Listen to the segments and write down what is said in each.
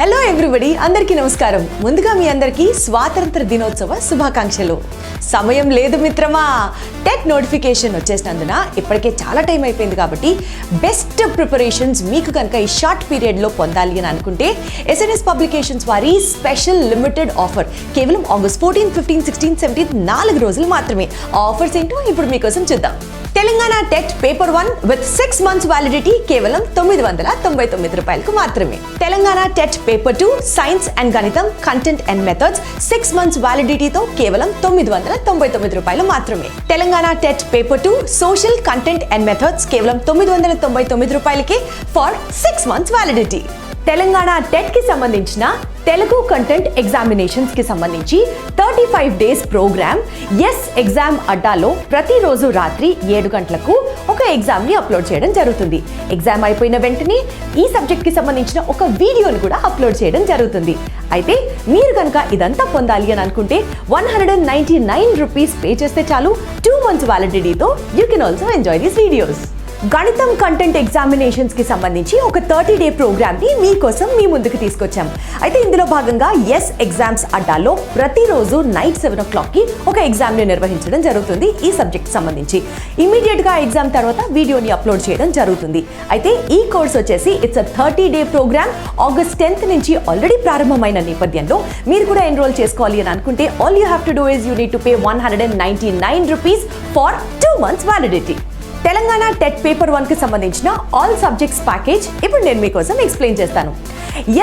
Hello everybody, అందరికీ నమస్కారం. ముందుగా మీ అందరికీ స్వాతంత్ర దినోత్సవ శుభాకాంక్షలు. సమయం లేదు మిత్రమా, టెట్ నోటిఫికేషన్ వచ్చేసినందున ఇప్పటికే చాలా టైం అయిపోయింది. కాబట్టి బెస్ట్ ప్రిపరేషన్స్ మీకు కనుక ఈ షార్ట్ పీరియడ్లో పొందాలి అని అనుకుంటే ఎస్ఎన్ఎస్ పబ్లికేషన్స్ వారి స్పెషల్ లిమిటెడ్ ఆఫర్ కేవలం ఆగస్ట్ 14, 15, 16, 17 4 రోజులు మాత్రమే. ఆ ఆఫర్స్ ఏంటో ఇప్పుడు మీకోసం చూద్దాం. Telangana TET paper 1 with 6 months validity కేవలం 999 రూపాయలకు మాత్రమే. Telangana TET paper 2 science and గణితం కంటెంట్ అండ్ మెథడ్స్ 6 months వ్యాలిడిటీతో కేవలం 999 రూపాయలు మాత్రమే. Telangana TET paper 2 social content and methods కేవలం 999 రూపాయలకే for 6 months validity. Telangana TET కి సంబంధించిన తెలుగు కంటెంట్ ఎగ్జామినేషన్స్ కి సంబంధించి 35 days ప్రోగ్రామ్ ఎస్ ఎగ్జామ్ అడ్డాలో ప్రతిరోజు రాత్రి 7 గంటలకు ఒక ఎగ్జామ్ ని అప్లోడ్ చేయడం జరుగుతుంది. ఎగ్జామ్ అయిపోయిన వెంటనే ఈ సబ్జెక్ట్ కి సంబంధించిన ఒక వీడియోని కూడా అప్లోడ్ చేయడం జరుగుతుంది. అయితే మీరు కనుక ఇదంతా పొందాలి అని అనుకుంటే 199 రూపీస్ పే చేస్తే చాలు. 2 months వ్యాలిడిటీతో you can also enjoy these videos. గణితం కంటెంట్ ఎగ్జామినేషన్స్ కి సంబంధించి ఒక 30-day ప్రోగ్రామ్ ని మీకోసం మీ ముందుకు తీసుకొచ్చాం. అయితే ఇందులో భాగంగా ఎస్ ఎగ్జామ్స్ అడ్డాలో ప్రతిరోజు నైట్ 7 o'clock కి ఒక ఎగ్జామ్ ని నిర్వహించడం జరుగుతుంది. ఈ సబ్జెక్ట్ సంబంధించి ఇమీడియట్ గా ఎగ్జామ్ తర్వాత వీడియోని అప్లోడ్ చేయడం జరుగుతుంది. అయితే ఈ కోర్స్ వచ్చేసి it's 30-day programme. August 10th నుంచి ఆల్రెడీ ప్రారంభమైన నేపథ్యంలో మీరు కూడా ఎన్రోల్ చేసుకోవాలి అని అనుకుంటే all you have to do is you need to pay 199 rupees for 2 months validity. Telangana TET paper 1 కి సంబంధించిన ఆల్ సబ్జెక్ట్స్ ప్యాకేజ్ ఇప్పుడు నేను మీకోసం ఎక్స్ప్లెయిన్ చేస్తాను.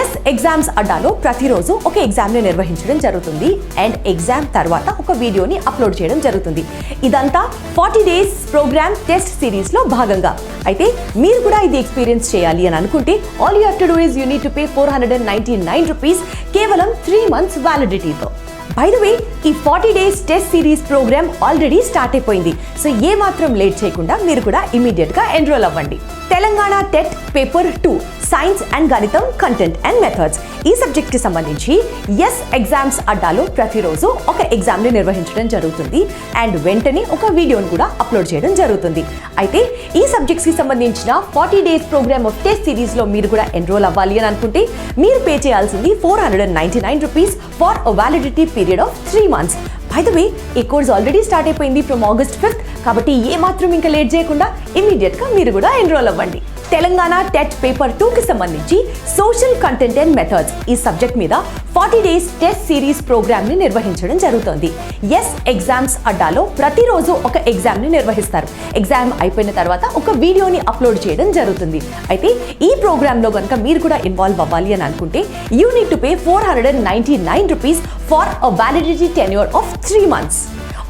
ఎస్ ఎగ్జామ్స్ అడ్డాలో ప్రతిరోజు ఒక ఎగ్జామ్ ని నిర్వహించడం జరుగుతుంది అండ్ ఎగ్జామ్ తర్వాత ఒక వీడియోని అప్లోడ్ చేయడం జరుగుతుంది. ఇదంతా 40 days ప్రోగ్రామ్ టెస్ట్ సిరీస్ లో భాగంగా. అయితే మీరు కూడా ఇది ఎక్స్పీరియన్స్ చేయాలి అని అనుకుంటే all you have to do is you need to pay 499 rupees కేవలం 3 months వ్యాలిడిటీతో. బై ద వే, ఈ 40 days test series programme already start అయిపోయింది. సో ఏ మాత్రం లేట్ చేయకుండా మీరు కూడా ఇమీడియట్ గా ఎన్రోల్ అవ్వండి. Telangana TET paper 2 science and గణితం కంటెంట్ అండ్ మెథడ్స్ ఈ సబ్జెక్ట్ కి సంబంధించి ఎస్ ఎగ్జామ్స్ అడ్డాలో ప్రతిరోజు ఒక ఎగ్జామ్ ని నిర్వహించడం జరుగుతుంది అండ్ వెంటనే ఒక వీడియోని కూడా అప్లోడ్ చేయడం జరుగుతుంది. అయితే ఈ సబ్జెక్ట్స్ కి సంబంధించిన 40 days programme of test series లో మీరు కూడా ఎన్రోల్ అవ్వాలి అని అనుకుంటే మీరు పే చేయాల్సింది 499 rupees for a validity period of 3 months. By the way, ఈ కోర్స్ ఆల్రెడీ స్టార్ట్ అయిపోయింది ఫ్రమ్ ఆగస్ట్ 5th. కాబట్టి ఏ మాత్రం ఇంకా లేట్ చేయకుండా ఇమీడియట్ గా మీరు కూడా ఎన్రోల్ అవ్వండి. తెలంగాణ టెట్ పేపర్ 2 కి సంబంధించి సోషల్ కంటెంట్ అండ్ మెథడ్స్ ఈ సబ్జెక్ట్ మీద 40 days టెస్ట్ సిరీస్ ప్రోగ్రామ్ ని నిర్వహించడం జరుగుతుంది. ఎస్ ఎగ్జామ్స్ అడ్డాలో ప్రతిరోజు ఒక ఎగ్జామ్ ని నిర్వహిస్తారు. ఎగ్జామ్ అయిపోయిన తర్వాత ఒక వీడియోని అప్లోడ్ చేయడం జరుగుతుంది. అయితే ఈ ప్రోగ్రామ్ లో కనుక మీరు కూడా ఇన్వాల్వ్ అవ్వాలి అని అనుకుంటే you need to pay 499 rupees for a validity tenure of 3 months.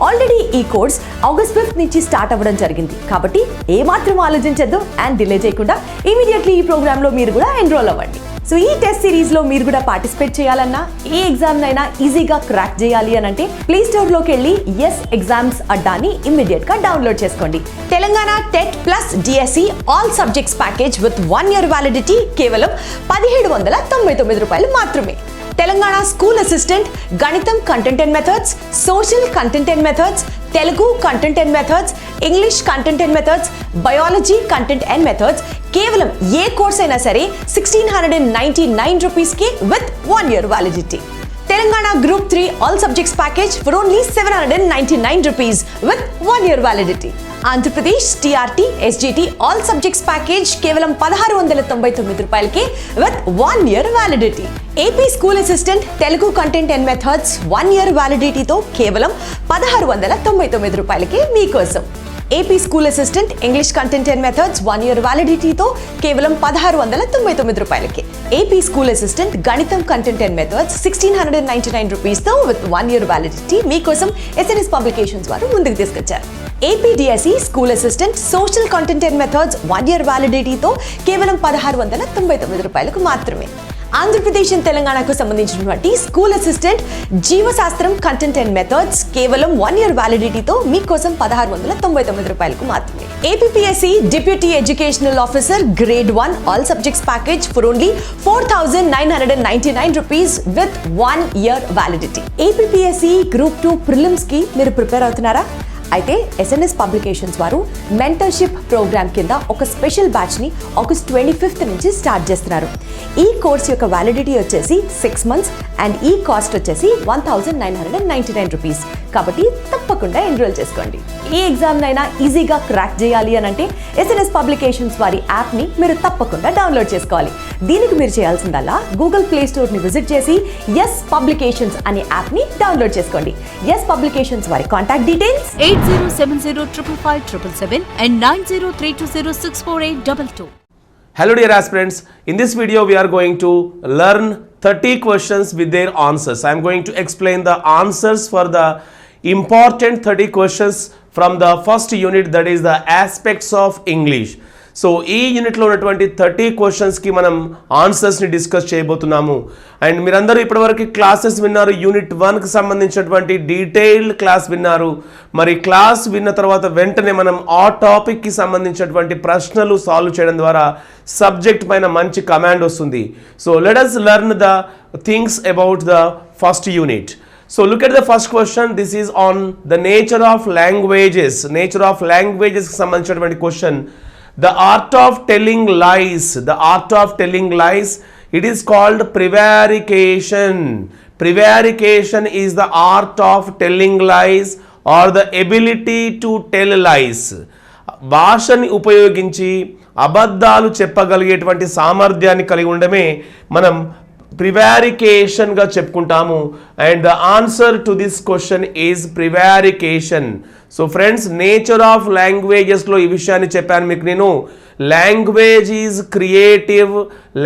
Already ఈ కోర్స్ ఆగస్ట్ 5th నుంచి స్టార్ట్ అవ్వడం జరిగింది. కాబట్టి ఏ మాత్రం ఆలోచించద్దు అండ్ డిలే చేయకుండా ఇమీడియట్లీ ఈ ప్రోగ్రామ్ లో మీరు కూడా ఎన్రోల్ అవ్వండి. సో ఈ టెస్ట్ సిరీస్ లో మీరు కూడా పార్టిసిపేట్ చేయాలన్నా, ఏ ఎగ్జామ్ నైనా ఈజీగా క్రాక్ చేయాలి అని అంటే ప్లే స్టోర్ లోకి వెళ్ళి ఎస్ ఎగ్జామ్స్ అడ్డాని ఇమ్మీడియట్ గా డౌన్లోడ్ చేసుకోండి. Telangana TET plus DSC all subjects package with 1 year validity కేవలం 1799 రూపాయలు మాత్రమే. తెలంగాణ స్కూల్ అసిస్టెంట్ గణితం content and methods, social content and methods, Telugu content and methods, English content and methods, biology content and methods కేవలం ఏ course అయినా సరే 1699 rupees కి with 1 year validity. Telangana group 3 all subjects package for only 799 rupees with 1 year వ్యాలిడిటీ. Andhra Pradesh TRT SGT all subjects package కేవలం 1699 రూపాయలకి with 1 year వ్యాలిడిటీ. AP school assistant Telugu content and methods 1 year వ్యాలిడిటీతో కేవలం 1699 రూపాయలకి మీకోసం. AP school assistant English content and methods 1 year వ్యాలిడిటీతో కేవలం 1699 రూపాయలకి. ఏపీ స్కూల్ అసిస్టెంట్ గణితం కంటెంట్ అండ్ మెథడ్స్ 1699 రూపీస్తో విత్ 1 year వ్యాలిడిటీ మీకోసం ఎస్ఎన్ఎస్ పబ్లికేషన్స్ వారు ముందుకు తీసుకొచ్చారు. AP DSC school assistant social content and methods 1 year వ్యాలిడిటీతో కేవలం 1699 రూపాయలకు మాత్రమే. ఆంధ్రప్రదేశ్ అండ్ తెలంగాణకు సంబంధించినటువంటి స్కూల్ అసిస్టెంట్ జీవశాస్త్రం కంటెంట్ అండ్ మెథడ్స్ కేవలం 1 year వ్యాలిడిటీతో మీకోసం 1699 రూపాయలకు మాత్రమే. APPSC deputy educational officer grade 1 all subjects package for only 4999 rupees with 1 year validity. APPSC group 2 prelims కి మీరు ప్రిపేర్ అవుతున్నారా? అయితే SNS పబ్లికేషన్స్ వారు మెంటర్షిప్ ప్రోగ్రామ్ కింద ఒక స్పెషల్ బ్యాచ్ని ఆగస్ట్ 25th నుంచి స్టార్ట్ చేస్తున్నారు. ఈ కోర్స్ యొక్క వ్యాలిడిటీ వచ్చేసి 6 months అండ్ ఈ కాస్ట్ వచ్చేసి 1999 రూపీస్. కాబట్టి తప్పకుండా ఎన్రోల్ చేసుకోండి. ఈ ఎగ్జామ్నైనా ఈజీగా క్రాక్ చేయాలి అని అంటే SNS పబ్లికేషన్స్ వారి యాప్ని మీరు తప్పకుండా డౌన్లోడ్ చేసుకోవాలి. దీనికి మీరు చేయాల్సిందల్లా గూగుల్ ప్లే స్టోర్ని విజిట్ చేసి ఎస్ పబ్లికేషన్స్ అనే యాప్ని డౌన్లోడ్ చేసుకోండి. ఎస్ పబ్లికేషన్స్ వారి contact details 8070557777 and 9032064822. Hello dear aspirants, in this video we are going to learn 30 questions with their answers. I am going to explain the answers for the important 30 questions from the first unit, that is the aspects of English. So ఈ యూనిట్లో ఉన్నటువంటి 30 క్వశ్చన్స్కి మనం ఆన్సర్స్ని discuss చేయబోతున్నాము. And మీరందరూ ఇప్పటివరకు classes విన్నారు. Unit 1కి సంబంధించినటువంటి డీటెయిల్డ్ క్లాస్ విన్నారు. మరి క్లాస్ విన్న తర్వాత వెంటనే మనం ఆ టాపిక్కి సంబంధించినటువంటి ప్రశ్నలు సాల్వ్ చేయడం ద్వారా సబ్జెక్ట్ పైన మంచి కమాండ్ వస్తుంది. So let us learn the things about the first unit. So look at the first question. This is on the nature of languages. Nature of languages కి సంబంధించినటువంటి question. The art of telling lies. The art of telling lies. It is called prevarication. Prevarication is the art of telling lies or the ability to tell lies. భాషని ఉపయోగించి అబద్ధాలు చెప్పగలిగేటువంటి సామర్థ్యాన్ని కలిగి ఉండమే మనం prevarication గా చెప్పుకుంటాము. And the answer to this question is prevarication. So friends, nature of లాంగ్వేజెస్లో ఈ విషయాన్ని చెప్పాను మీకు నేను. Language is creative,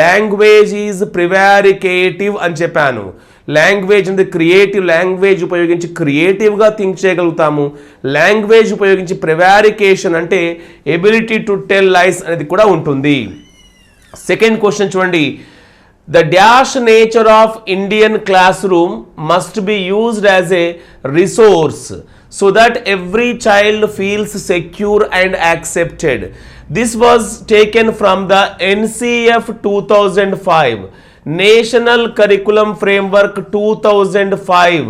language is prevaricative అని చెప్పాను. లాంగ్వేజ్ అనేది క్రియేటివ్, లాంగ్వేజ్ ఉపయోగించి క్రియేటివ్గా థింక్ చేయగలుగుతాము. లాంగ్వేజ్ ఉపయోగించి ప్రివారికేషన్ అంటే ఎబిలిటీ టు టెల్ లైస్ అనేది కూడా ఉంటుంది. సెకండ్ క్వశ్చన్ చూడండి. The dash nature of Indian classroom must be used as a resource so that every child feels secure and accepted. This was taken from the NCF 2005, National Curriculum Framework 2005.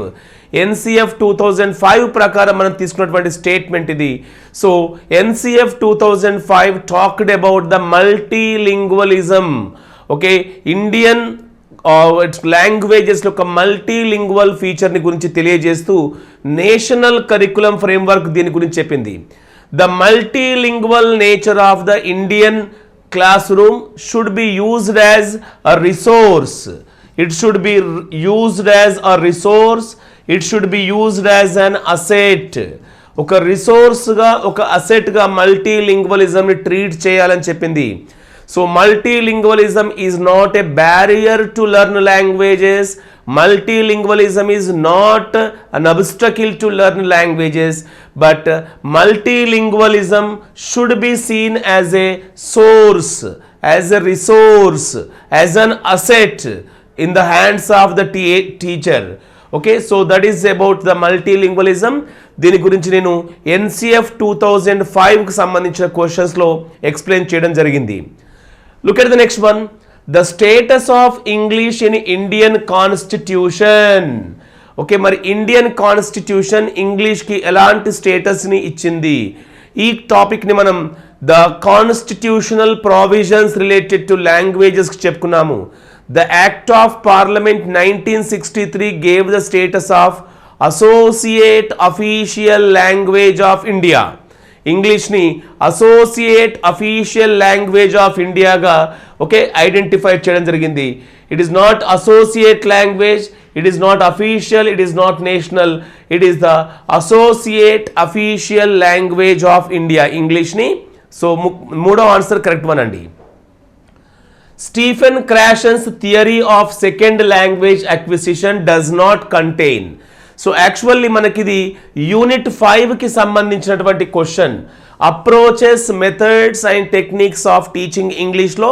NCF 2005 ప్రకారం మనం తీసుకున్నటువంటి statement ఇది. So NCF 2005 talked about the multilingualism. Okay, Indian languages యొక్క multilingual ఫీచర్ని గురించి తెలియజేస్తూ national curriculum framework దీని గురించి చెప్పింది. The multilingual nature of the Indian class room should be used as a resource. It should be used as a resource. It should be used as an asset. ఒక రిసోర్స్గా, ఒక అసెట్గా మల్టీలింగ్వలిజంని treat చేయాలని చెప్పింది. So multilingualism is not a barrier to learn languages. Multilingualism is not an obstacle to learn languages, but multilingualism should be seen as a source, as a resource, as an asset in the hands of the teacher. Okay, so that is about the multilingualism. దీని గురించి నేను NCF 2005కి సంబంధించిన క్వశ్చన్స్లో explain చేయడం జరిగింది. Look at the next one. The status of English in Indian Constitution. Okay, మరి Indian constitution ఇంగ్లీష్కి ఎలాంటి స్టేటస్ని ఇచ్చింది? ఈ టాపిక్ని మనం the constitutional provisions related to లాంగ్వేజెస్కి చెప్పుకున్నాము. The act of parliament 1963 gave the status of associate official language of India. ఇంగ్లీష్ని అసోసియేట్ అఫీషియల్ లాంగ్వేజ్ ఆఫ్ ఇండియాగా ఓకే ఐడెంటిఫై చేయడం జరిగింది. It is not associate language, it is not official, it is not national, it is the associate official language of India, ఇంగ్లీష్ని. So మూడో answer correct one అండి. Stephen Krashen's theory of second language acquisition does not contain. So actually మనకిది unit 5కి సంబంధించినటువంటి question. Approaches, methods and techniques of teaching ఇంగ్లీష్లో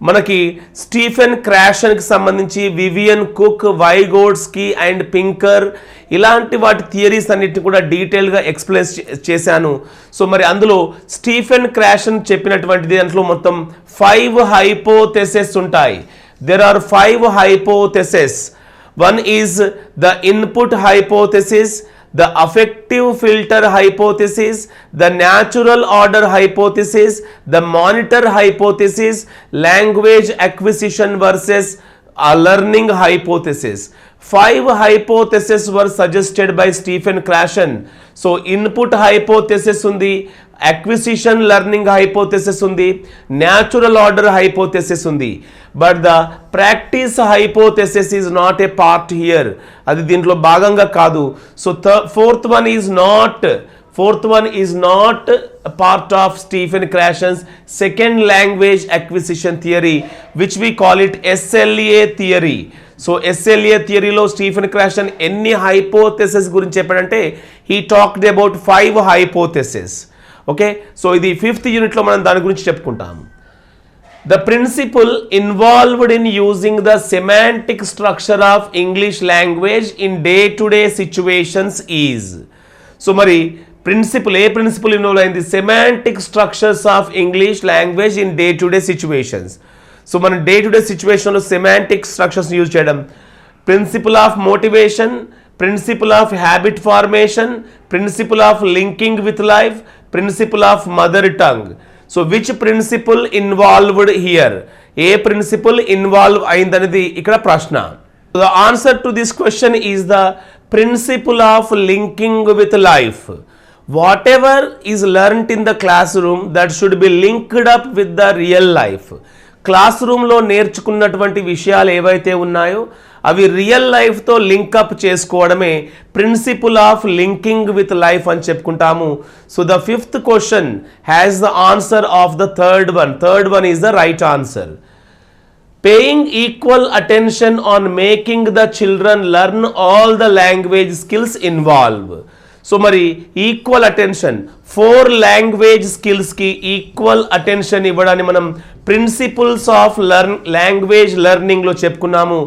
మనకి Stephen క్రాషన్కి సంబంధించి వివియన్ కుక్, వైగోడ్స్కీ అండ్ పింకర్ ఇలాంటి వాటి థియరీస్ అన్నిటిని కూడా డీటెయిల్గా ఎక్స్ప్లెయిన్ చేశాను. సో మరి అందులో స్టీఫెన్ క్రాషన్ చెప్పినటువంటిది దాంట్లో మొత్తం 5 హైపోథెసిస్ ఉంటాయి. There are 5 hypothesis. One is the input hypothesis, the affective filter hypothesis, the natural order hypothesis, the monitor hypothesis, language acquisition versus learning hypothesis. 5 hypotheses were suggested by Stephen Krashen. So input hypothesis undi, acquisition learning hypothesis undi, natural order hypothesis undi, but the practice hypothesis is not a part here. Adi dintlo bhaganga kaadu. So fourth one is not a part of Stephen Krashen's second language acquisition theory, which we call it SLA theory. So SLA థియరీలో Stephen Krashen ఎన్ని hypothesis గురించి చెప్పాడంటే he talked about 5 hypothesis. Okay, so ఇది 5th యూనిట్లో మనం దాని గురించి చెప్పుకుంటాం. The principle involved in using the semantic structure of English language in day to day situations is. So మరి ఏ ప్రిన్సిపల్ ఇన్వాల్వ్ అయింది? Semantic structures of English language in day to day situations. So మన day to day సిచ్యువేషన్లో semantic structures use చేయడం. Principal of motivation, principle of habit formation, principle of linking with life, principle of mother tongue. So which principle involved here? ఏ principle involve అయిందనేది ఇక్కడ ప్రశ్న. The answer to this question is the principle of linking with life. Whatever is learnt in the classroom that should be linked up with the real life. Class రూమ్లో నేర్చుకున్నటువంటి విషయాలు ఏవైతే ఉన్నాయో అవి రియల్ లైఫ్తో లింకప్ చేసుకోవడమే principle of linking with life అని చెప్పుకుంటాము. So the 5th question has the answer of the third one is the right answer. Paying equal attention on making the children learn all the language skills involve. So మరి equal attention 4 language స్కిల్స్కి equal attention ఇవ్వడాన్ని మనం principles of language లెర్నింగ్లో చెప్పుకున్నాము.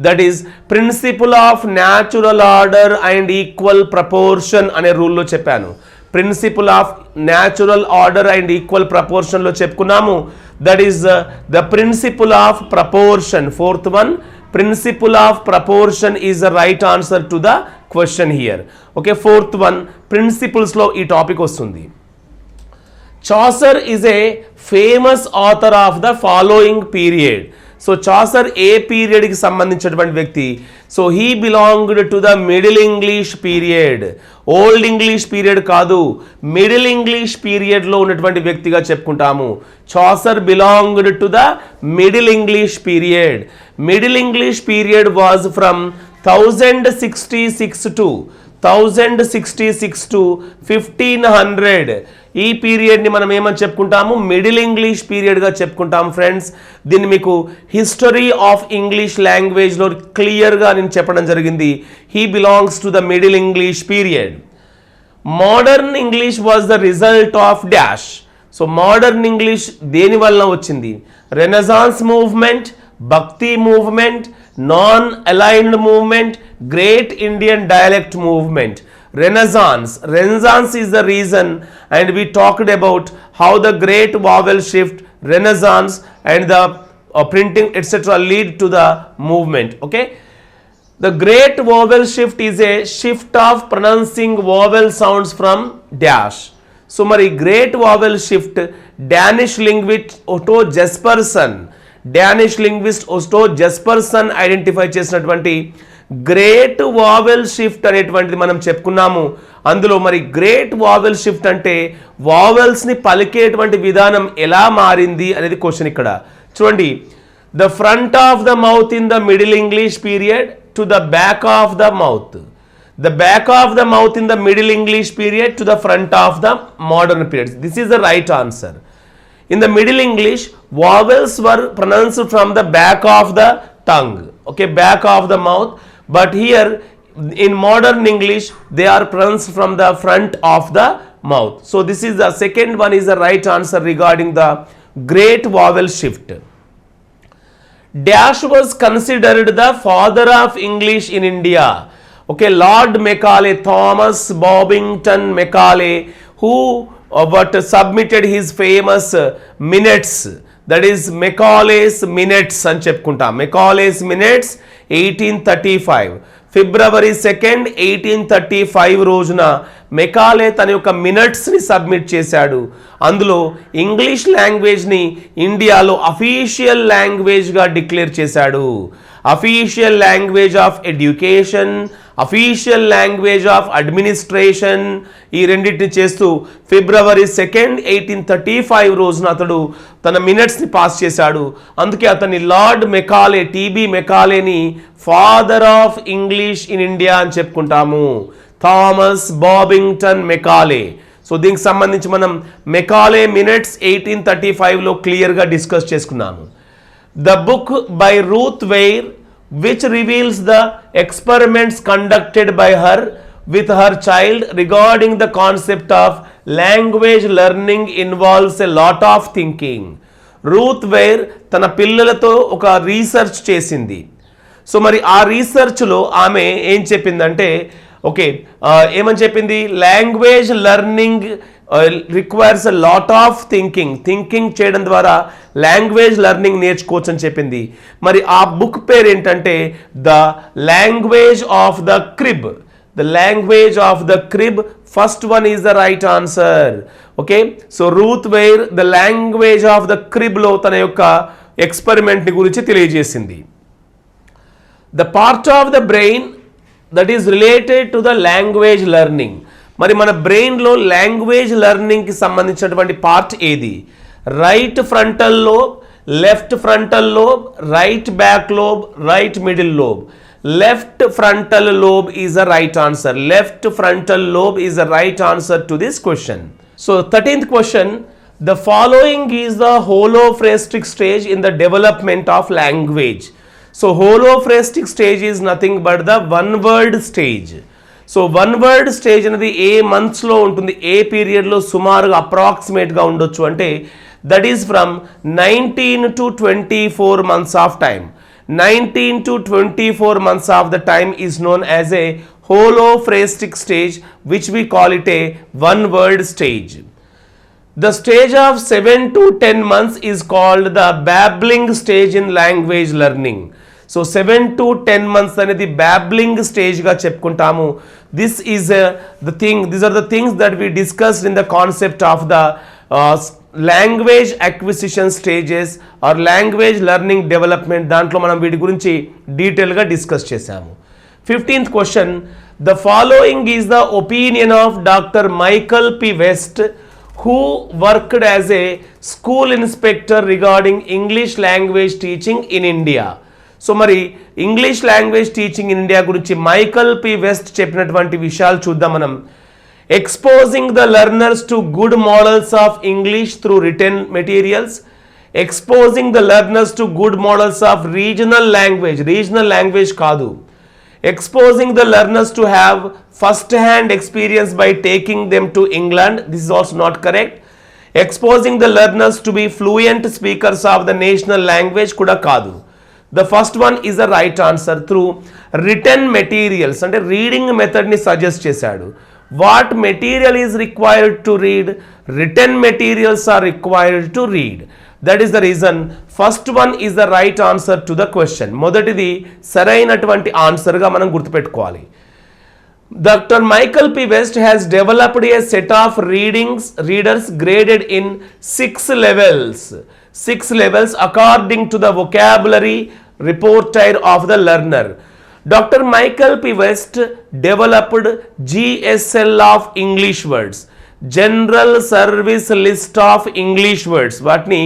That is principle of natural order and equal proportion అనే రూల్లో చెప్పాను. Principle of natural order and equal ప్రపోర్షన్లో చెప్పుకున్నాము. That is the principle of proportion. 4th one, principle of proportion is the right answer to the question here. Okay, 4th one, principles లో ఈ topic వస్తుంది. Chaucer is a famous author of the following period. So Chaucer ఏ పీరియడ్కి సంబంధించినటువంటి వ్యక్తి? So he belonged to the middle English period. Old English period కాదు, middle English పీరియడ్లో ఉన్నటువంటి వ్యక్తిగా చెప్పుకుంటాము. Chaucer belonged to the middle English period. Middle English period was from 1066 to 1500. ఈ పీరియడ్ని మనం ఏమని చెప్పుకుంటాము? మిడిల్ ఇంగ్లీష్ పీరియడ్గా చెప్పుకుంటాం ఫ్రెండ్స్. దీన్ని మీకు హిస్టరీ ఆఫ్ ఇంగ్లీష్ లాంగ్వేజ్లో క్లియర్గా నేను చెప్పడం జరిగింది. He belongs to the middle English period. Modern English was the result of dash. So modern English దేని వలన వచ్చింది? రెనెసాన్స్ మూవ్మెంట్, భక్తి movement, non aligned movement, great Indian dialect movement. Renaissance is the reason, and we talked about how the great vowel shift, Renaissance and the printing etc. lead to the movement. Okay, the great vowel shift is a shift of pronouncing vowel sounds from dash. So mari great vowel shift, Danish linguist Otto Jesperson identify చేసినటువంటి great vowel shift అనేటువంటిది మనం చెప్పుకున్నాము. అందులో మరి great vowel shift అంటే వావెల్స్ని పలికేటువంటి విధానం ఎలా మారింది అనేది క్వశ్చన్ ఇక్కడ. చూడండి, the front of the mouth in the middle English period to the back of the mouth. The back of the mouth in the middle English period to the front of the modern period. This is the right answer. In the Middle English, vowels were pronounced from the back of the tongue, okay, back of the mouth. But here in modern English, they are pronounced from the front of the mouth. So this is the second one is the right answer regarding the great vowel shift. Dash was considered the father of English in India. Okay, Lord Macaulay, Thomas Bobbington Macaulay, who but submitted his famous minutes, that is Macaulay's minutes అని చెప్పుకుంటాం. Macaulay's minutes 1835. ఫిబ్రవరి 2, 1835 రోజున Macaulay తన యొక్క మినిట్స్ని submit చేశాడు. అందులో English లాంగ్వేజ్ని ఇండియాలో official లాంగ్వేజ్గా declare చేశాడు. Official language of education, official language of administration, ఈ రెండింటిని చేస్తూ ఫిబ్రవరి 2, 1835 రోజున అతడు తన మినిట్స్ని పాస్ చేశాడు. అందుకే అతన్ని లార్డ్ మెకాలే, టీబీ మెకాలేని father of English in India అని చెప్పుకుంటాము. Thomas Babington Macaulay. సో దీనికి సంబంధించి మనం మెకాలే మినిట్స్ 1835లో క్లియర్గా డిస్కస్ చేసుకున్నాము. The book by Ruth Ware, which reveals the experiments conducted by her with her child regarding the concept of language learning, involves a lot of thinking. Ruth Weir తన పిల్లలతో ఒక research చేసింది. So మరి ఆ రీసెర్చ్లో ఆమె ఏం చెప్పిందంటే, ఏమని చెప్పింది, language learning requires a lot of thinking చేయడం ద్వారా లాంగ్వేజ్ లెర్నింగ్ నేర్చుకోవచ్చు అని చెప్పింది. మరి ఆ బుక్ పేరు ఏంటంటే the language of the crib. The language of the crib, first one is the right answer. Okay, so Ruth Weir the language of the క్రిబ్లో తన యొక్క ఎక్స్పెరిమెంట్ని గురించి తెలియజేసింది. The part of the brain that is related to the language learning. మరి మన బ్రెయిన్లో language లెర్నింగ్కి సంబంధించినటువంటి పార్ట్ ఏది? Right frontal lobe, left frontal lobe, right back lobe, right middle lobe. Left frontal lobe is a right answer. Left frontal lobe is a right answer to this question. So 13th question, the following is the holophrastic stage in the development of language. So holophrastic stage is nothing but the one word stage. So one word stage అనేది ఏ మంత్స్లో ఉంటుంది, ఏ పీరియడ్లో సుమారుగా అప్రాక్సిమేట్గా ఉండొచ్చు అంటే that is from 19 to 24 months of time. 19 to 24 months of the time is known as a holophrastic stage, which we call it a one word stage. The stage of 7 to 10 months is called the babbling stage in language learning. So 7 to 10 months అనేది babbling stage గా చెప్పుకుంటాము. This is these are the things that we discussed in the concept of the language acquisition stages or language learning development. దాంట్లో మనం వీటి గురించి డీటెయిల్గా discuss చేశాము. 15th question, the following is the opinion of Dr. Michael P. West, who worked as a school inspector regarding English language teaching in India. So మరి English language teaching in India గురించి Michael P West చెప్పినటువంటి విషయాలు చూద్దాం మనం. Exposing the learners to good models of English through written materials. Exposing the learners to good models of regional language కాదు. Exposing the learners to have first hand experience by taking them to England. This is also not correct. Exposing the learners to be fluent speakers of the national language కూడా కాదు. The first one is the right answer, through written materials. అంటే reading మెథడ్ని suggest చేశాడు. What material is required to read? Written materials are required to read. That is the reason first one is the right answer to the question. మొదటిది సరైనటువంటి ఆన్సర్గా మనం గుర్తుపెట్టుకోవాలి. Dr. Michael P. West has developed a set of readers graded in 6 levels. 6 levels according to the vocabulary repertoire of the learner. Dr. Michael P. West developed GSL of English words, General Service List of English words. వాటిని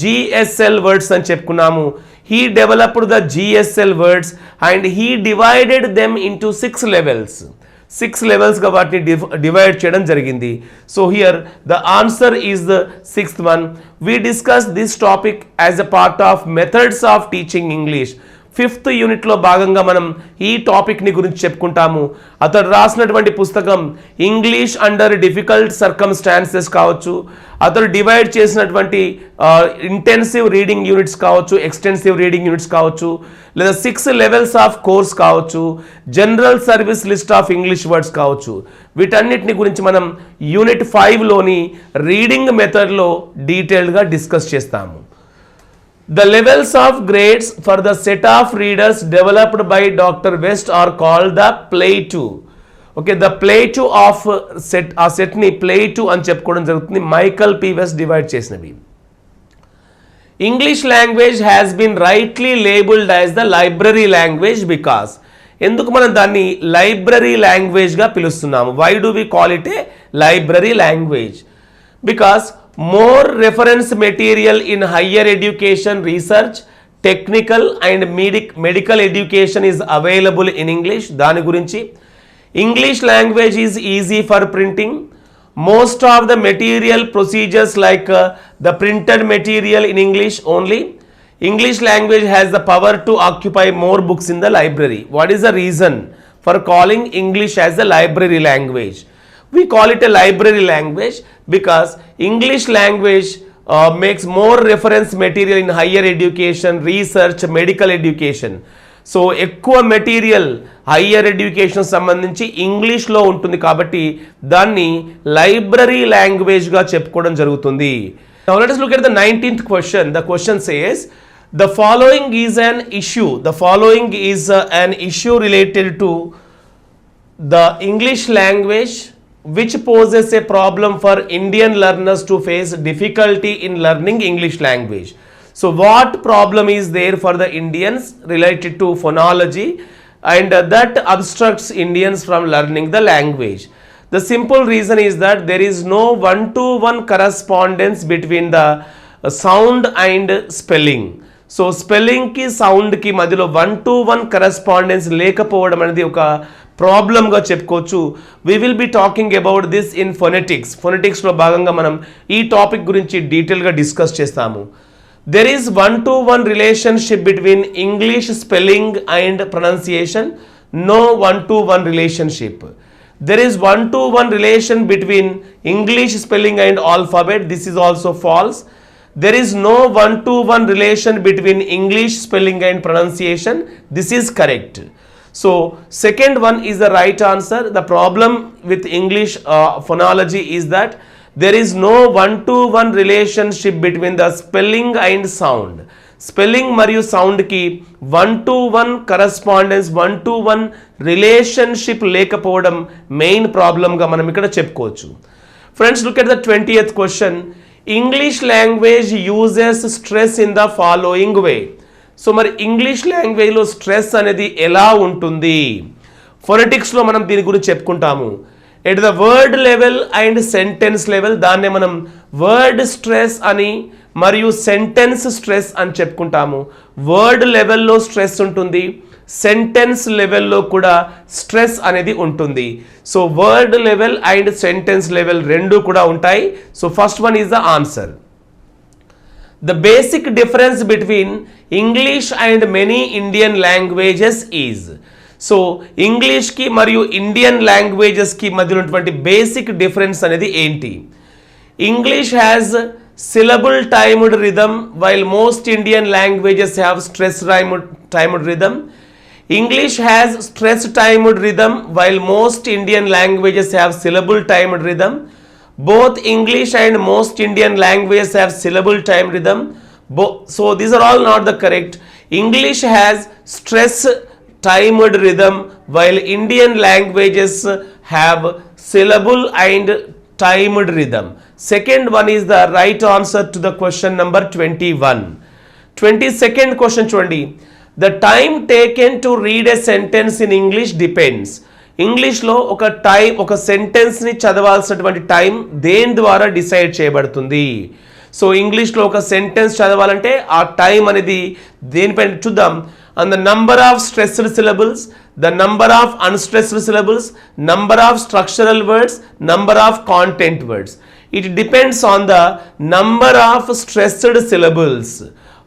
GSL words అని చెప్పుకున్నాము. He developed the GSL words and he divided them into 6 levels. 6 levelsగా వాటిని divide చేయడం జరిగింది. So here the answer is the 6th one. We discussed this topic as a part of methods of teaching English. 5th యూనిట్లో భాగంగా మనం ఈ టాపిక్ని గురించి చెప్పుకుంటాము. అతడు రాసినటువంటి పుస్తకం ఇంగ్లీష్ అండర్ డిఫికల్ట్ సర్కమ్స్టాన్సెస్ కావచ్చు, అతడు డివైడ్ చేసినటువంటి ఇంటెన్సివ్ రీడింగ్ యూనిట్స్ కావచ్చు, ఎక్స్టెన్సివ్ రీడింగ్ యూనిట్స్ కావచ్చు, లేదా 6 లెవెల్స్ ఆఫ్ కోర్స్ కావచ్చు, general service list of English words కావచ్చు. వీటన్నిటిని గురించి మనం యూనిట్ 5లోని రీడింగ్ మెథడ్లో డీటెయిల్డ్గా డిస్కస్ చేస్తాము. The levels of grades for the set of readers developed by Dr. West are called the Plato. Okay, the Plato of set ఆ set ని Plato అని చెప్పుకోవడం జరుగుతుంది. మైకల్ పి వెస్ట్ డివైడ్ చేసినవి. English language has been rightly labeled as the library language because ఎందుకు మనం దాన్ని library language గా పిలుస్తున్నాము? Why do we call it a library language? Because more reference material in higher education research, technical and medical education is available in English. దాని గురించి English language is easy for printing. Most of the material procedures like the printed material in English only. English language has the power to occupy more books in the library. What is the reason for calling English as a library language? We call it a library language because English language makes more reference material in higher education, research, medical education. So ఎక్కువ material higher education సంబంధించి ఇంగ్లీష్లో ఉంటుంది కాబట్టి దాన్ని library లాంగ్వేజ్గా చెప్పుకోవడం జరుగుతుంది. Now let us look at the 19th question. The question says, the following is an issue. The following is an issue related to the English language which poses a problem for Indian learners to face difficulty in learning English language. So what problem is there for the Indians related to phonology and that obstructs Indians from learning the language? The simple reason is that there is no one-to-one correspondence between the sound and spelling. So స్పెల్లింగ్కి సౌండ్కి మధ్యలో 1-to-1 correspondence లేకపోవడం అనేది ఒక ప్రాబ్లంగా చెప్పుకోవచ్చు. We will be talking about this in phonetics. ఫొనెటిక్స్లో భాగంగా మనం ఈ టాపిక్ గురించి డీటెయిల్గా డిస్కస్ చేస్తాము. There is one-to-one relationship between English spelling and pronunciation. No one-to-one relationship. There is one-to-one relation between English spelling and alphabet. This is also false. There is no one-to-one relation between English spelling and pronunciation. This is correct. So second one is the right answer. The problem with English phonology is that there is no one-to-one relationship between the spelling and sound. Spelling మరియు sound కి 1-to-1 correspondence, 1-to-1 relationship లేకపోవడం main ప్రాబ్లంగా మనం ఇక్కడ చెప్పుకోవచ్చు. Friends, look at the 20th question. English language uses stress in the following way. So మరి English లాంగ్వేజ్లో stress అనేది ఎలా ఉంటుంది? ఫొనెటిక్స్లో మనం దీని గురించి చెప్పుకుంటాము. At the word level and sentence level దాన్నే మనం వర్డ్ స్ట్రెస్ అని మరియు సెంటెన్స్ స్ట్రెస్ అని చెప్పుకుంటాము. వర్డ్ లెవెల్లో స్ట్రెస్ ఉంటుంది, సెంటెన్స్ లెవెల్లో కూడా స్ట్రెస్ అనేది ఉంటుంది. So word level and sentence level రెండు కూడా ఉంటాయి. So first one is the answer. The basic difference between English and many Indian languages is. So ఇంగ్లీష్కి మరియు ఇండియన్ లాంగ్వేజెస్కి మధ్య ఉన్నటువంటి బేసిక్ డిఫరెన్స్ అనేది ఏంటి? English has syllable timed rhythm while most Indian languages have stress timed rhythm. English has stress timed rhythm while most Indian languages have syllable timed rhythm. Both English and most Indian languages have syllable timed rhythm. So these are all not the correct. English has stress timed rhythm while Indian languages have syllable and timed rhythm. Second one is the right answer to the question number 21. 22nd question చూడండి. The time taken to read a sentence in English depends. ఇంగ్లీష్లో ఒక సెంటెన్స్ని చదవాల్సినటువంటి time దేని ద్వారా decide చేయబడుతుంది? So ఇంగ్లీష్లో ఒక sentence చదవాలంటే ఆ టైం అనేది దేనిపైన చూద్దాం. And the number of stressed syllables, the number of unstressed syllables, number of structural words, number of content words. It depends on the number of stressed syllables.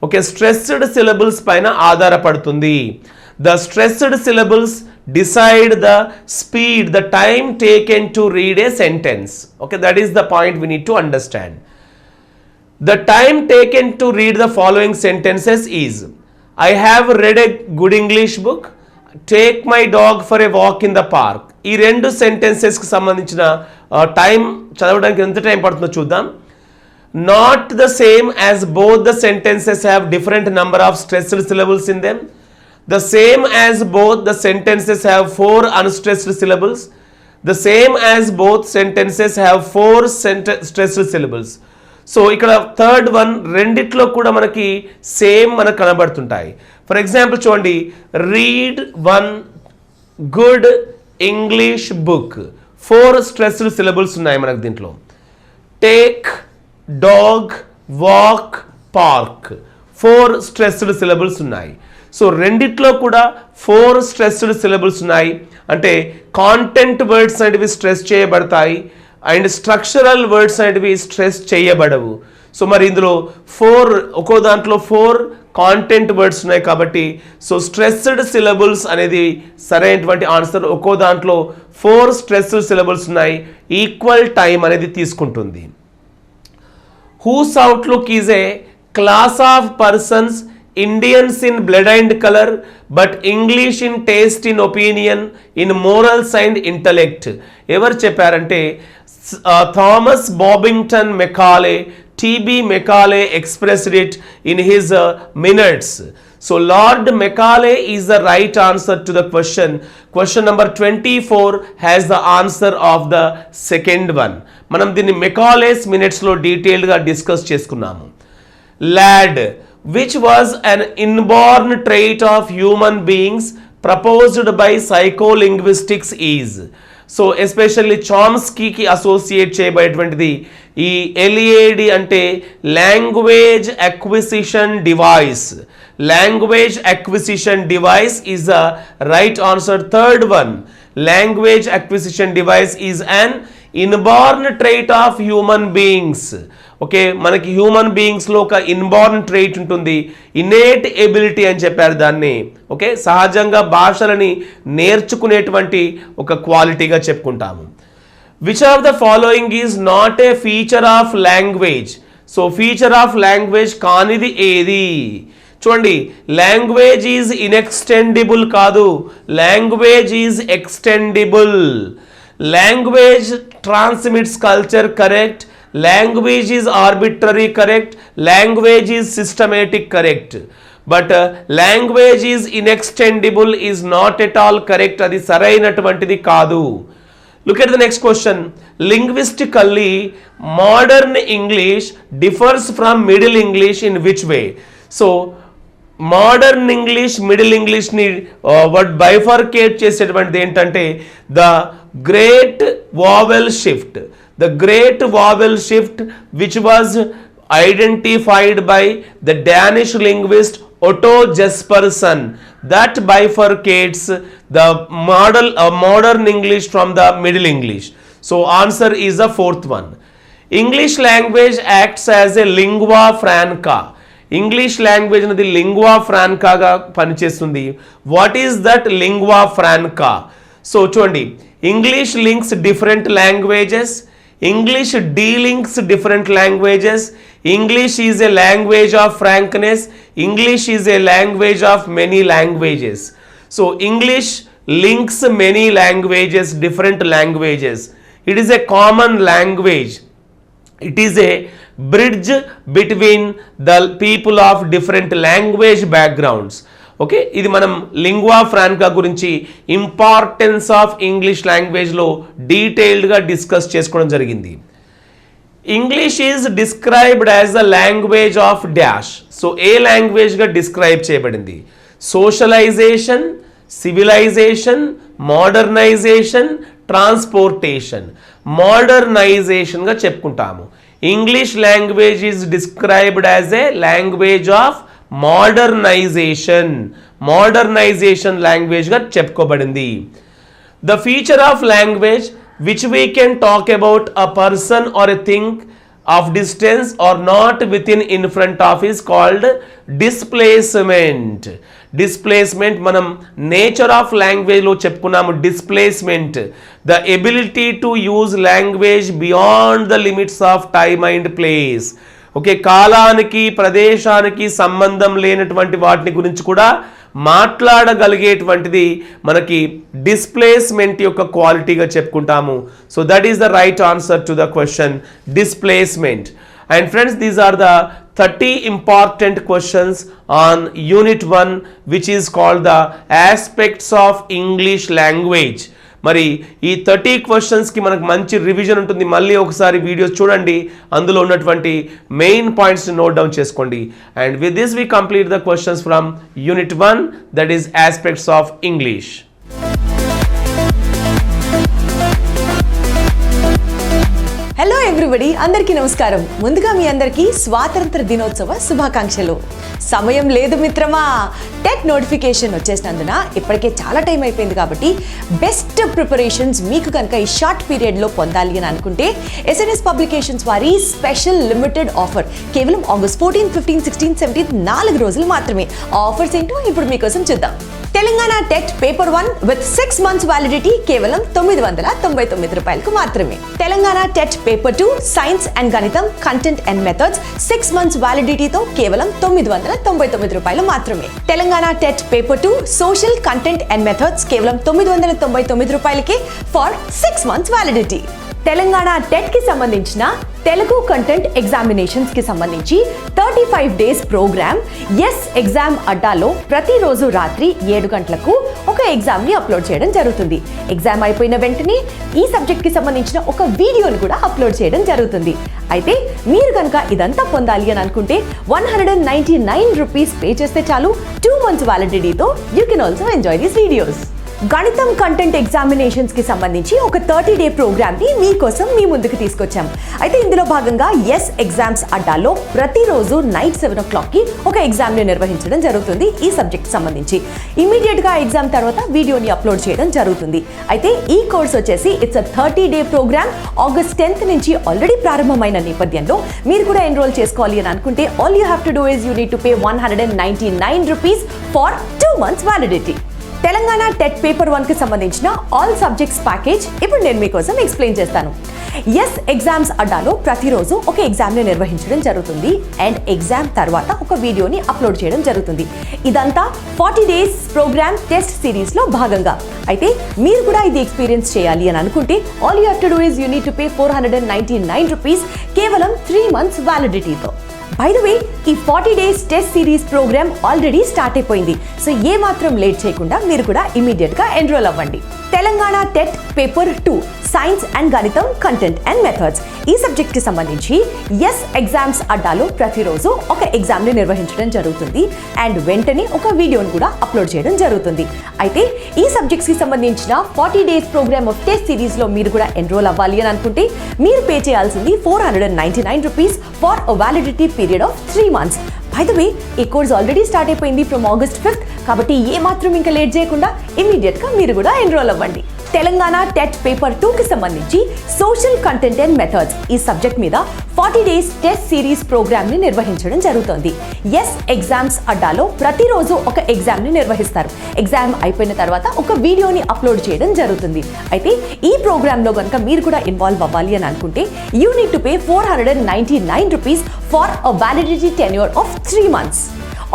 Okay, stressed syllables పైన ఆధారపడుతుంది. The stressed syllables decide the speed, the time taken to read a sentence. Okay, that is the point we need to understand. The time taken to read the following sentences is: I have read a good English book. Take my dog for a walk in the park. ఈ రెండు సెంటెన్సెస్కి సంబంధించిన time చదవడానికి ఎంత time పడుతుందో చూద్దాం. not the same as both the sentences have different number of stressed syllables in them. The same as both the sentences have 4 unstressed syllables. The same as both sentences have 4 stressed syllables. So ఇక్కడ third one రెండిట్లో కూడా మనకి same మనకు కనబడుతుంటాయి. For example చూడండి, read 1 good English book, 4 stressed syllables ఉన్నాయి మనకు దీంట్లో. Take, dog, walk, park, 4 stressed syllables ఉన్నాయి. సో రెండిట్లో కూడా 4 స్ట్రెస్డ్ సిలబుల్స్ ఉన్నాయి. అంటే కాంటెంట్ వర్డ్స్ అనేవి స్ట్రెస్ చేయబడతాయి అండ్ స్ట్రక్చరల్ వర్డ్స్ అనేవి స్ట్రెస్ చేయబడవు. సో మరి ఇందులో 4 ఒక్కో దాంట్లో 4 కాంటెంట్ వర్డ్స్ ఉన్నాయి కాబట్టి సో స్ట్రెస్డ్ సిలబుల్స్ అనేది సరైనటువంటి ఆన్సర్. ఒక్కో దాంట్లో 4 స్ట్రెస్డ్ సిలబుల్స్ ఉన్నాయి. ఈక్వల్ టైం అనేది తీసుకుంటుంది. Whose outlook is a class of persons, Indians in blood and color, but English in taste, in opinion, in morals and intellect. ఎవరు చెప్పారంటే Thomas Babington Macaulay, TB Macaulay expressed it in his minutes. So Lord Macaulay is the right answer to the question. Question number 24 has the answer of the second one. మనం దీన్ని Macaulay's minutes లో detailed గా discuss చేసుకున్నాము. Lad, which was an inborn trait of human beings proposed by psycholinguistics is. So especially చామ్స్కీకి associate చేయబడేటువంటిది ఈ LAD అంటే language acquisition device. Language acquisition device is the right answer. Third one, language acquisition device is an inborn trait of human beings. Okay, మనకి human బీయింగ్స్లో ఒక inborn trait ఉంటుంది, innate ability అని చెప్పారు దాన్ని. ఓకే, సహజంగా భాషలని నేర్చుకునేటువంటి ఒక క్వాలిటీగా చెప్పుకుంటాము. Which of the following is not a feature of language. So feature of language కానిది ఏది? చూడండి, లాంగ్వేజ్ ఈజ్ ఇన్ఎక్స్టెండిబుల్ కాదు, language is extendible. Language transmits culture, correct. Language is arbitrary, correct. Language is systematic, correct. But language is inextendable is not at all correct. Adi sarainatuvantiది కాదు. Look at the next question. Linguistically, modern English differs from Middle English in which way? So modern English, middle ఇంగ్లీష్ని bifurcate చేసేటువంటిది ఏంటంటే the great vowel shift. The great vowel shift which was identified by the Danish linguist Otto Jespersen, that bifurcates the modern English from the Middle English. So answer is the fourth one. English language acts as a lingua franca. English language అనేది lingua franca గా పనిచేస్తుంది. What is that lingua franca? So చూడండి, English links different languages. English delinks different languages. English is a language of frankness. English is a language of many languages. So English links many languages, different languages. It is a common language. It is a bridge between the people of different language backgrounds. Okay, ఇది మనం లింగ్వా ఫ్రాంకా గురించి importance of English లాంగ్వేజ్లో డీటెయిల్డ్గా discuss చేసుకోవడం జరిగింది. English is described as the language of dash. So ఏ లాంగ్వేజ్గా describe చేయబడింది? Socialization, civilization, modernization, transportation. మోడర్నైజేషన్గా చెప్పుకుంటాము. English language is described as a language of modernization language గా చెప్పుకోబడింది. The feature of language which we can talk about a person or a thing of distance or not with in front of is called displacement. Displacement మనం nature of లాంగ్వేజ్లో చెప్పుకున్నాము. Displacement, the ability to use language beyond the limits of time and place. Okay, కాలానికి ప్రదేశానికి సంబంధం లేనటువంటి వాటిని గురించి కూడా మాట్లాడగలిగేటువంటిది మనకి డిస్ప్లేస్మెంట్ యొక్క క్వాలిటీగా చెప్పుకుంటాము. So that is the right answer to the question, displacement. And friends, these are the 30 important questions on Unit 1, which is called the Aspects of English Language. మరి ఈ 30 క్వశ్చన్స్కి మనకు మంచి రివిజన్ ఉంటుంది. మళ్ళీ ఒకసారి వీడియోస్ చూడండి, అందులో ఉన్నటువంటి మెయిన్ పాయింట్స్ని నోట్ డౌన్ చేసుకోండి. And with this we complete the questions from unit 1, that is aspects of English. Hello everybody, అందరికీ నమస్కారం. ముందుగా మీ అందరికీ స్వాతంత్ర దినోత్సవ శుభాకాంక్షలు. సమయం లేదు మిత్రమా, టెట్ నోటిఫికేషన్ వచ్చేసినందున ఇప్పటికే చాలా టైం అయిపోయింది కాబట్టి బెస్ట్ ప్రిపరేషన్స్ మీకు కనుక ఈ షార్ట్ పీరియడ్లో పొందాలి అని అనుకుంటే ఎస్ఎన్ఎస్ పబ్లికేషన్స్ వారి స్పెషల్ లిమిటెడ్ ఆఫర్ కేవలం ఆగస్ట్ 14, 15, 16, 17 4 రోజులు మాత్రమే. ఆఫర్స్ ఏంటో ఇప్పుడు మీకోసం చూద్దాం. Telangana TET paper 1 with 6 months validity కేవలం 999 రూపాయలకు మాత్రమే. Telangana TET paper 2 science and గణితం కంటెంట్ అండ్ మెథడ్స్ 6 months వ్యాలిడిటీతో కేవలం 999 రూపాయలు మాత్రమే. Telangana TET paper 2 social content and methods కేవలం 999 రూపాయలకే for 6 months validity. Telangana TET కి సంబంధించిన తెలుగు కంటెంట్ ఎగ్జామినేషన్స్ కి సంబంధించి 35 days ప్రోగ్రామ్ ఎస్ ఎగ్జామ్ అడ్డాలో ప్రతిరోజు రాత్రి 7 గంటలకు ఒక ఎగ్జామ్ ని అప్లోడ్ చేయడం జరుగుతుంది. ఎగ్జామ్ అయిపోయిన వెంటనే ఈ సబ్జెక్ట్ కి సంబంధించిన ఒక వీడియోని కూడా అప్లోడ్ చేయడం జరుగుతుంది. అయితే మీరు కనుక ఇదంతా పొందాలి అని అనుకుంటే 199 రూపీస్ పే చేస్తే చాలు. 2 months వ్యాలిడిటీతో you can also enjoy these videos. గణితం కంటెంట్ ఎగ్జామినేషన్స్ కి సంబంధించి ఒక 30-day ప్రోగ్రామ్ ని మీకోసం మీ ముందుకు తీసుకొచ్చాం. అయితే ఇందులో భాగంగా ఎస్ ఎగ్జామ్స్ అడ్డాలో ప్రతిరోజు నైట్ 7 o'clock కి ఒక ఎగ్జామ్ ని నిర్వహించడం జరుగుతుంది. ఈ సబ్జెక్ట్ సంబంధించి ఇమీడియట్ గా ఎగ్జామ్ తర్వాత వీడియోని అప్లోడ్ చేయడం జరుగుతుంది. అయితే ఈ కోర్స్ వచ్చేసి it's 30-day programme. August 10th నుంచి ఆల్రెడీ ప్రారంభమైన నేపథ్యంలో మీరు కూడా ఎన్రోల్ చేసుకోవాలి అని అనుకుంటే all you have to do is you need to pay 199 rupees for 2 months validity. Telangana TET paper 1 కి సంబంధించిన ఆల్ సబ్జెక్ట్స్ ప్యాకేజ్ ఇప్పుడు నేను మీకోసం ఎక్స్ప్లెయిన్ చేస్తాను. ఎస్ ఎగ్జామ్స్ అడ్డాలో ప్రతిరోజు ఒక ఎగ్జామ్ని నిర్వహించడం జరుగుతుంది అండ్ ఎగ్జామ్ తర్వాత ఒక వీడియోని అప్లోడ్ చేయడం జరుగుతుంది. ఇదంతా 40 days ప్రోగ్రామ్ టెస్ట్ సిరీస్లో భాగంగా. అయితే మీరు కూడా ఇది ఎక్స్పీరియన్స్ చేయాలి అని అనుకుంటే all you have to do is you need to pay 499 rupees కేవలం 3 months వ్యాలిడిటీతో. బై ద వే, ఈ 40 days test series programme already start అయిపోయింది. సో ఏ మాత్రం లేట్ చేయకుండా మీరు కూడా ఇమీడియట్ గా ఎన్రోల్ అవ్వండి. Telangana TET paper 2 science and గణితం కంటెంట్ అండ్ మెథడ్స్ ఈ సబ్జెక్ట్ కి సంబంధించి ఎస్ ఎగ్జామ్స్ అడ్డాలో ప్రతిరోజు ఒక ఎగ్జామ్ ని నిర్వహించడం జరుగుతుంది అండ్ వెంటనే ఒక వీడియోని కూడా అప్లోడ్ చేయడం జరుగుతుంది. అయితే ఈ సబ్జెక్ట్స్ కి సంబంధించిన 40 days programme of test series లో మీరు కూడా ఎన్రోల్ అవ్వాలి అని అనుకుంటే మీరు పే చేయాల్సింది 499 rupees for a validity period of 3 months. By the way, ఈ కోర్స్ ఆల్రెడీ స్టార్ట్ అయిపోయింది ఫ్రమ్ ఆగస్ట్ 5th. కాబట్టి ఏ మాత్రం ఇంకా లేట్ చేయకుండా ఇమీడియట్ గా మీరు కూడా ఎన్రోల్ అవ్వండి. తెలంగాణ టెట్ పేపర్ 2 కి సంబంధించి సోషల్ కంటెంట్ అండ్ మెథడ్స్ ఈ సబ్జెక్ట్ మీద 40 days టెస్ట్ సిరీస్ ప్రోగ్రామ్ ని నిర్వహించడం జరుగుతుంది. ఎస్ ఎగ్జామ్స్ అడ్డాలో ప్రతిరోజు ఒక ఎగ్జామ్ ని నిర్వహిస్తారు. ఎగ్జామ్ అయిపోయిన తర్వాత ఒక వీడియోని అప్లోడ్ చేయడం జరుగుతుంది. అయితే ఈ ప్రోగ్రామ్ లో కనుక మీరు కూడా ఇన్వాల్వ్ అవ్వాలి అని అనుకుంటే you need to pay 499 rupees for a validity tenure of 3 months.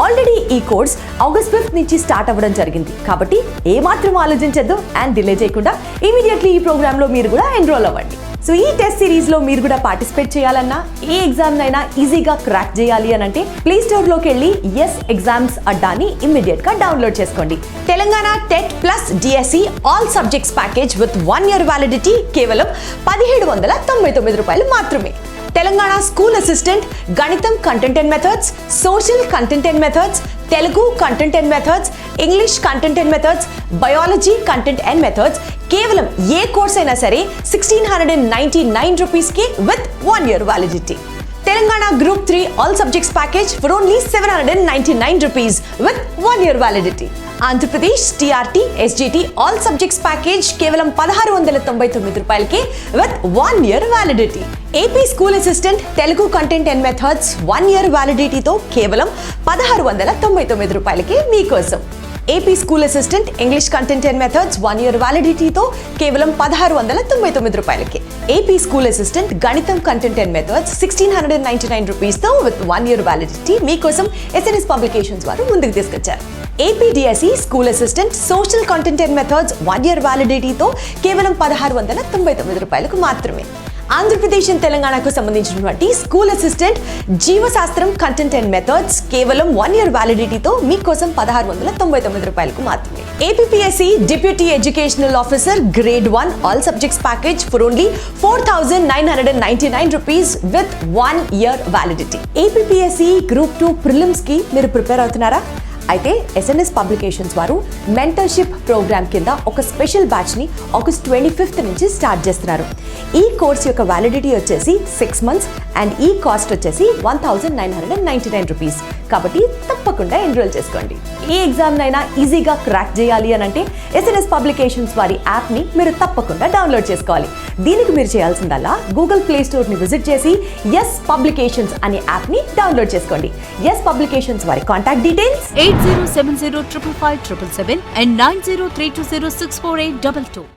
Already ఈ కోర్స్ ఆగస్ట్ 5th నుంచి స్టార్ట్ అవ్వడం జరిగింది. కాబట్టి ఏ మాత్రం ఆలోచించద్దు అండ్ డిలే చేయకుండా ఇమీడియట్లీ ఈ ప్రోగ్రామ్ లో మీరు కూడా ఎన్రోల్ అవ్వండి. సో ఈ టెస్ట్ సిరీస్ లో మీరు కూడా పార్టిసిపేట్ చేయాలన్నా, ఏ ఎగ్జామ్ నైనా ఈజీగా క్రాక్ చేయాలి అని అంటే ప్లే స్టోర్ లోకి వెళ్ళి ఎస్ ఎగ్జామ్స్ అడ్డాని ఇమ్మీడియట్ గా డౌన్లోడ్ చేసుకోండి. Telangana TET plus DSC all subjects package with 1 year validity కేవలం 1799 రూపాయలు మాత్రమే. తెలంగాణ స్కూల్ అసిస్టెంట్ గణితం content and methods, social content and methods, Telugu content and methods, English content and methods, biology content and methods కేవలం ఏ course అయినా సరే 1699 రూపీస్కి with 1 year validity. Telangana group 3 all subjects package for only 799 rupees with 1 year వ్యాలిడిటీ. Andhra Pradesh TRT SGT all subjects package కేవలం 1699 రూపాయలకి with 1 year వ్యాలిడిటీ. AP school assistant Telugu content and methods 1 year వ్యాలిడిటీతో కేవలం 1699 రూపాయలకి మీకోసం. AP school assistant English content and methods 1 year వ్యాలిడిటీతో కేవలం 1699 రూపాయలకి. ఏపీ స్కూల్ అసిస్టెంట్ గణితం కంటెంట్ అండ్ మెథడ్స్ 1699 రూపీస్తో విత్ 1 year వ్యాలిడిటీ మీకోసం ఎస్ఎన్ఎస్ పబ్లికేషన్స్ వారు ముందుకు తీసుకొచ్చారు. AP DSC school assistant social content and methods 1 year వ్యాలిడిటీతో కేవలం 1699 రూపాయలకు మాత్రమే. ఆంధ్రప్రదేశ్ అండ్ తెలంగాణకు సంబంధించినటువంటి స్కూల్ అసిస్టెంట్ జీవశాస్త్రం కంటెంట్ అండ్ మెథడ్స్ కేవలం 1 year వ్యాలిడిటీతో మీకోసం 1699 రూపాయలకు మాత్రమే. APSC deputy educational officer grade 1 all subjects package for only 4999 rupees with 1 year validity. APSC group 2 prelims కి మీరు ప్రిపేర్ అవుతున్నారా? అయితే ఎస్ఎన్ఎస్ పబ్లికేషన్స్ వారు మెంటర్షిప్ ప్రోగ్రామ్ కింద ఒక స్పెషల్ బ్యాచ్ని ఆగస్ట్ 25th నుంచి స్టార్ట్ చేస్తున్నారు. ఈ కోర్స్ యొక్క వ్యాలిడిటీ వచ్చేసి 6 months అండ్ ఈ కాస్ట్ వచ్చేసి 1999 రూపీస్. కాబట్టి తప్పకుండా ఎన్రోల్ చేసుకోండి. ఏ ఎగ్జామ్నైనా ఈజీగా క్రాక్ చేయాలి అని అంటే ఎస్ఎన్ఎస్ పబ్లికేషన్స్ వారి యాప్ని మీరు తప్పకుండా డౌన్లోడ్ చేసుకోవాలి. దీనికి మీరు చేయాల్సిందల్లా గూగుల్ ప్లే స్టోర్ని విజిట్ చేసి ఎస్ పబ్లికేషన్స్ అనే యాప్ని డౌన్లోడ్ చేసుకోండి. ఎస్ పబ్లికేషన్స్ వారి కాంటాక్ట్ డీటెయిల్స్ 80705577 and 9032064822.